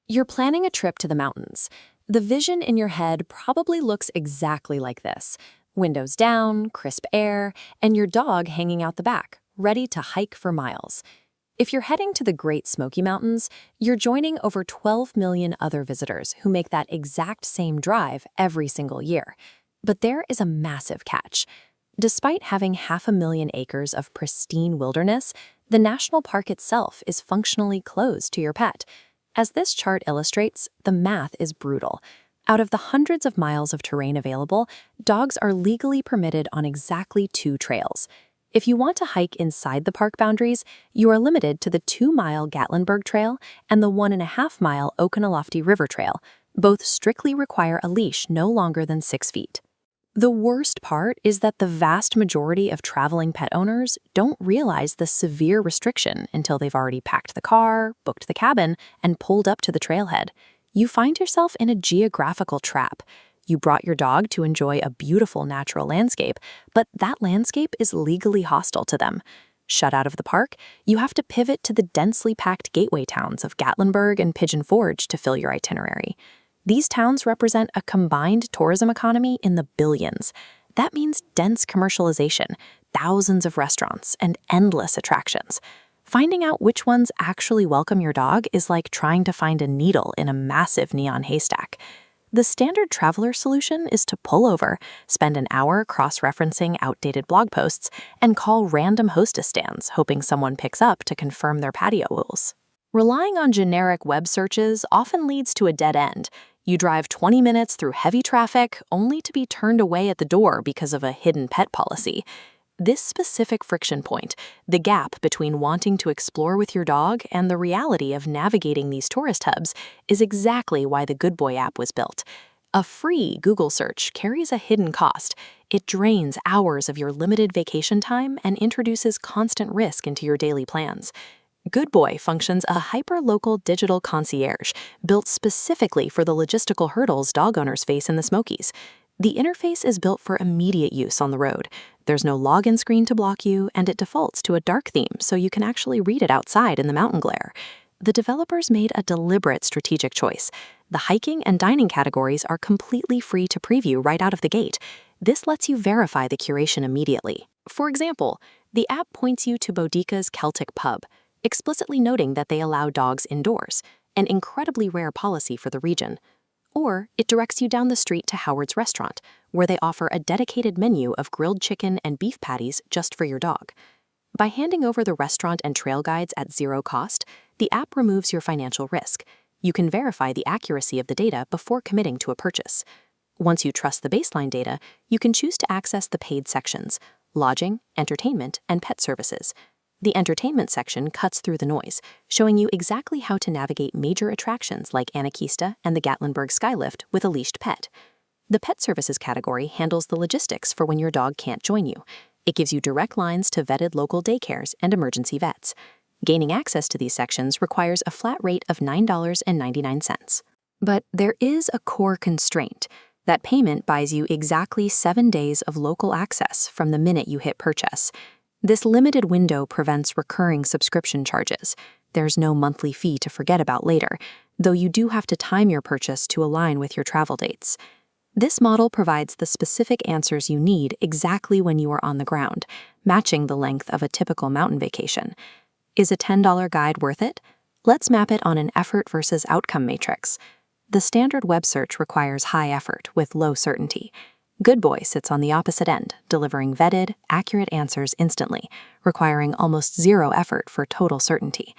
You're planning a trip to the mountains. The vision in your head probably looks exactly like this. Windows down, crisp air, and your dog hanging out the back, ready to hike for miles. If you're heading to the Great Smoky Mountains, you're joining over 12 million other visitors who make that exact same drive every single year. But there is a massive catch. Despite having 500,000 acres of pristine wilderness, the national park itself is functionally closed to your pet. As this chart illustrates, the math is brutal. Out of the hundreds of miles of terrain available, dogs are legally permitted on exactly 2 trails. If you want to hike inside the park boundaries, you are limited to the 2-mile Gatlinburg Trail and the 1.5-mile Okanalofty River Trail. Both strictly require a leash no longer than 6 feet. The worst part is that the vast majority of traveling pet owners don't realize the severe restriction until they've already packed the car, booked the cabin, and pulled up to the trailhead. You find yourself in a geographical trap. You brought your dog to enjoy a beautiful natural landscape, but that landscape is legally hostile to them. Shut out of the park, you have to pivot to the densely packed gateway towns of Gatlinburg and Pigeon Forge to fill your itinerary. These towns represent a combined tourism economy in the billions. That means dense commercialization, thousands of restaurants, and endless attractions. Finding out which ones actually welcome your dog is like trying to find a needle in a massive neon haystack. The standard traveler solution is to pull over, spend an hour cross-referencing outdated blog posts, and call random hostess stands, hoping someone picks up to confirm their patio rules. Relying on generic web searches often leads to a dead end. You drive 20 minutes through heavy traffic, only to be turned away at the door because of a hidden pet policy. This specific friction point, the gap between wanting to explore with your dog and the reality of navigating these tourist hubs, is exactly why the GoodBoy app was built. A free Google search carries a hidden cost. It drains hours of your limited vacation time and introduces constant risk into your daily plans. GoodBoy functions a hyper-local digital concierge built specifically for the logistical hurdles dog owners face in the Smokies. The interface is built for immediate use on the road. There's no login screen to block you, and it defaults to a dark theme so you can actually read it outside in the mountain glare. The developers made a deliberate strategic choice. The hiking and dining categories are completely free to preview right out of the gate. This lets you verify the curation immediately. For example, the app points you to Boudica's Celtic Pub, explicitly noting that they allow dogs indoors, an incredibly rare policy for the region. Or it directs you down the street to Howard's Restaurant, where they offer a dedicated menu of grilled chicken and beef patties just for your dog. By handing over the restaurant and trail guides at zero cost, the app removes your financial risk. You can verify the accuracy of the data before committing to a purchase. Once you trust the baseline data, you can choose to access the paid sections: lodging, entertainment, and pet services. The entertainment section cuts through the noise, showing you exactly how to navigate major attractions like Anakista and the Gatlinburg Skylift with a leashed pet. The pet services category handles the logistics for when your dog can't join you. It gives you direct lines to vetted local daycares and emergency vets. Gaining access to these sections requires a flat rate of $9.99. But there is a core constraint. That payment buys you exactly 7 days of local access from the minute you hit purchase. This limited window prevents recurring subscription charges. There's no monthly fee to forget about later, though you do have to time your purchase to align with your travel dates. This model provides the specific answers you need exactly when you are on the ground, matching the length of a typical mountain vacation. Is a $10 guide worth it? Let's map it on an effort versus outcome matrix. The standard web search requires high effort with low certainty. GoodBoy sits on the opposite end, delivering vetted, accurate answers instantly, requiring almost zero effort for total certainty.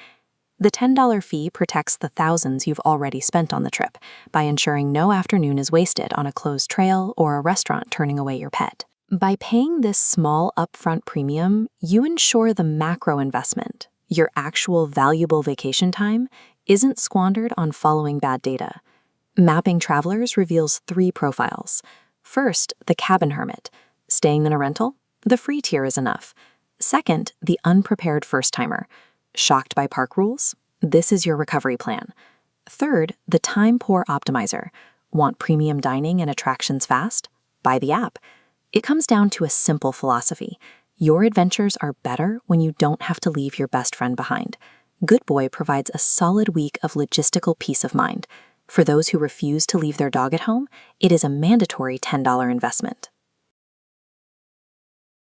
The $10 fee protects the thousands you've already spent on the trip by ensuring no afternoon is wasted on a closed trail or a restaurant turning away your pet. By paying this small upfront premium, you ensure the macro investment, your actual valuable vacation time, isn't squandered on following bad data. Mapping Travelers reveals 3 profiles. First, the cabin hermit. Staying in a rental? The free tier is enough. Second, the unprepared first-timer. Shocked by park rules? This is your recovery plan. Third, the time-poor optimizer. Want premium dining and attractions fast? Buy the app. It comes down to a simple philosophy. Your adventures are better when you don't have to leave your best friend behind. GoodBoy provides a solid week of logistical peace of mind. For those who refuse to leave their dog at home, it is a mandatory $10 investment.